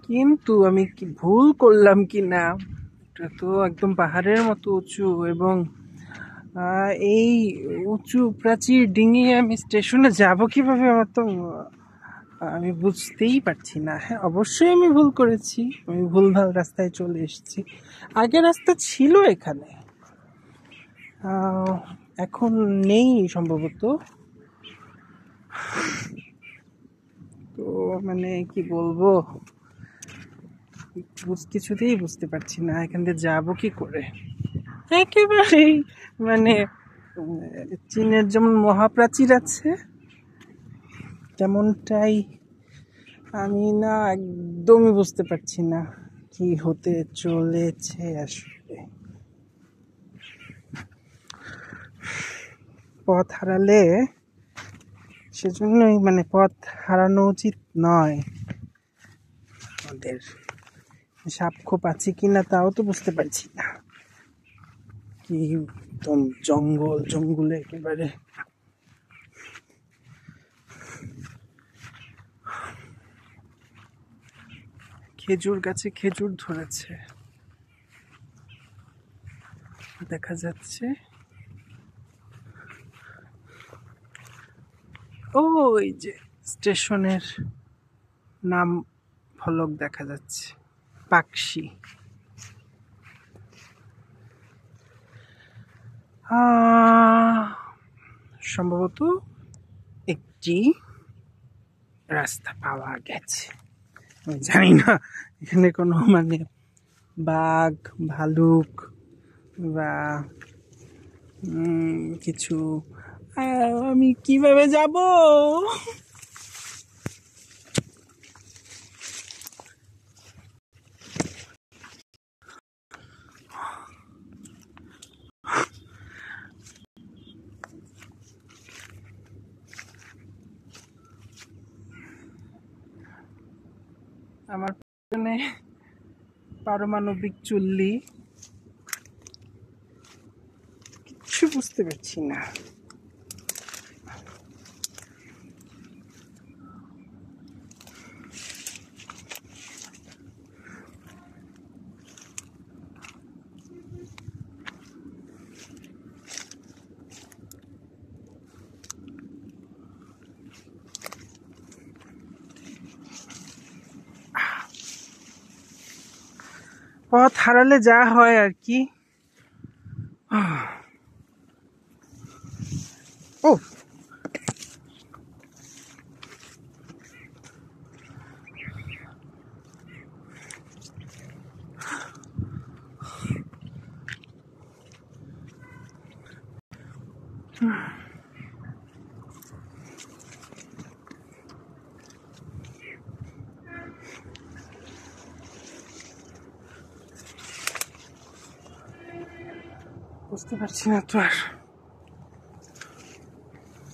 কিন্তু আমি কি ভুল করলাম কি না, এটা তো একদম পাহাড়ের মতো উঁচু, এবং এই উঁচু প্রাচীর ডিঙিয়ে আমি স্টেশনে যাব কিভাবে, আমার তো আমি বুঝতেই পারছি না। হ্যাঁ, অবশ্যই আমি ভুল করেছি, আমি ভুলভাল রাস্তায় চলে এসেছি। আগে রাস্তা ছিল এখানে, এখন নেই সম্ভবত। তো মানে কি বলবো, কিছুতেই বুঝতে পারছি না এখান দিয়ে যাবো কি করে। একেবারেই মানে চীনের যেমন মহাপ্রাচীর আছে তেমনটাই আমি না একদমই বুঝতে পারছি না কি হতে চলেছে আসলে। পথ হারালে সেজন্যই মানে পথ হারানো উচিত নয় আমাদের। সাপখোপ আছে কিনা তাও তো বুঝতে পারছি না। কি একদম জঙ্গলে একেবারে। খেজুর গাছে খেজুর ধরেছে দেখা যাচ্ছে। ওই যে স্টেশনের নাম ফলক দেখা যাচ্ছে, পাকশি। সম্ভবত একটি রাস্তা পাওয়া গেছে। আমি জানি না এখানে কোনো মানে বাঘ ভালুক বা কিছু, আমি কিভাবে যাব? আমার পেছনে পারমাণবিক চুল্লি, কিছু বুঝতে পারছি না। পথ হারালে যা হয় আর কি। ও বুঝতে পারছি না তো আর।